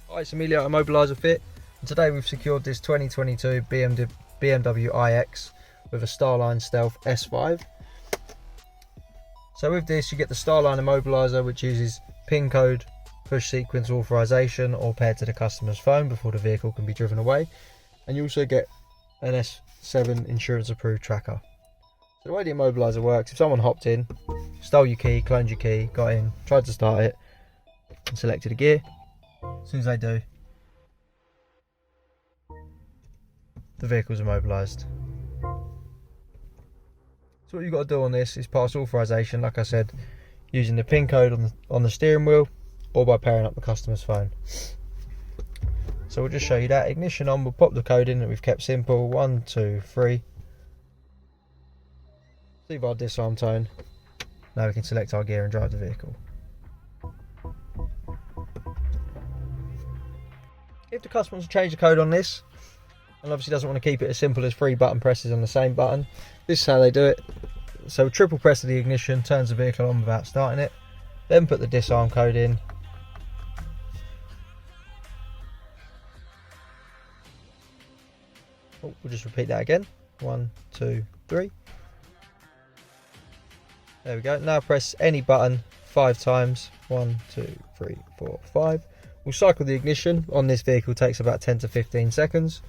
Hi, it's Immobiliser Fit, and today we've secured this 2022 BMW iX with a Starline Stealth S5. So with this you get the Starline Immobiliser, which uses PIN code push sequence authorization all paired to the customer's phone before the vehicle can be driven away, and you also get an S7 insurance approved tracker. So the way the Immobiliser works, if someone hopped in, stole your key, cloned your key, got in, tried to start it and selected a gear, as soon as they do, the vehicle's immobilised. So what you've got to do on this is pass authorization, like I said, using the PIN code on the steering wheel or by pairing up the customer's phone. So we'll just show you that. Ignition on, we'll pop the code in that we've kept simple, 1, 2, 3. Leave our disarm tone. Now we can select our gear and drive the vehicle. If the customer wants to change the code on this, and obviously doesn't want to keep it as simple as 3 button presses on the same button, this is how they do it. So triple press of the ignition turns the vehicle on without starting it, then put the disarm code in, we'll just repeat that again, 1, 2, 3. There we go. Now press any button 5 times, 1, 2, 3, 4, 5. We'll cycle the ignition. On this vehicle takes about 10 to 15 seconds.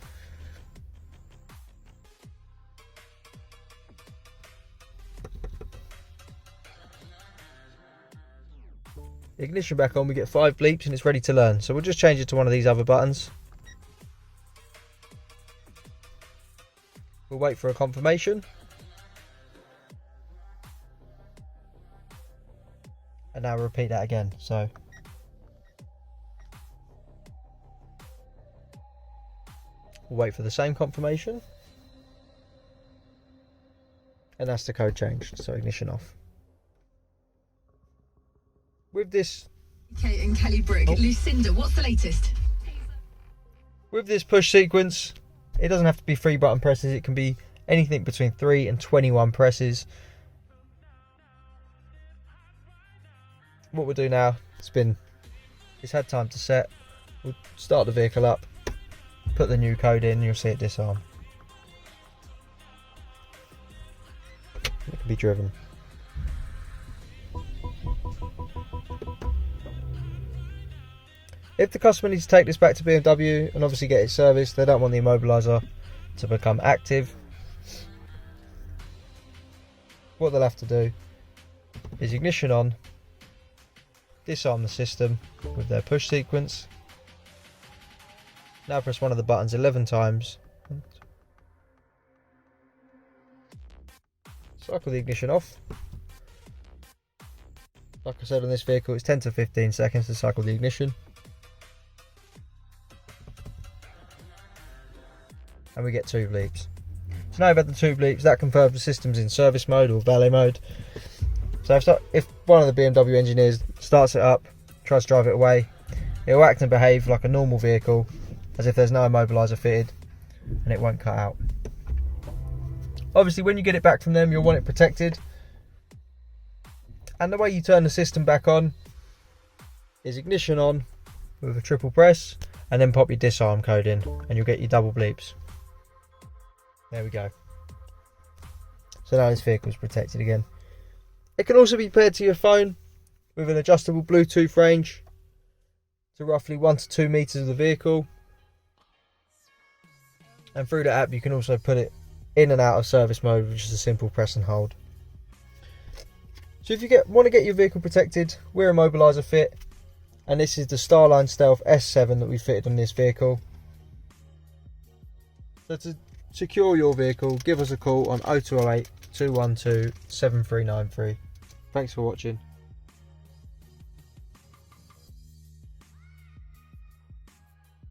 Ignition back on, we get 5 bleeps and it's ready to learn. So we'll just change it to one of these other buttons. We'll wait for a confirmation. And now repeat that again. So we'll wait for the same confirmation. And that's the code changed. So ignition off. With this, Kate and Kelly Brick, Lucinda, what's the latest? With this push sequence, it doesn't have to be 3 button presses. It can be anything between 3 and 21 presses. What we'll do now, it's had time to set. We'll start the vehicle up, put the new code in, and you'll see it disarm. It can be driven. If the customer needs to take this back to BMW and obviously get it serviced, they don't want the immobiliser to become active, what they'll have to do is ignition on, disarm the system with their push sequence. Now press one of the buttons 11 times. Cycle the ignition off. Like I said, on this vehicle it's 10 to 15 seconds to cycle the ignition. And we get 2 bleeps. So now we've had the 2 bleeps, that confirms the system's in service mode or valet mode. So if one of the BMW engineers starts it up, tries to drive it away, it will act and behave like a normal vehicle, as if there's no immobiliser fitted, and it won't cut out. Obviously when you get it back from them, you'll want it protected. And the way you turn the system back on is ignition on with a triple press, and then pop your disarm code in, and you'll get your double bleeps. There we go. So now this vehicle is protected again. It can also be paired to your phone with an adjustable Bluetooth range to roughly 1 to 2 meters of the vehicle. And through the app you can also put it in and out of service mode with just a simple press and hold. So if you want to get your vehicle protected, we're Immobiliser Fit, and this is the Starline Stealth S7 that we fitted on this vehicle. So to secure your vehicle, give us a call on 0208 212 7393. Thanks for watching.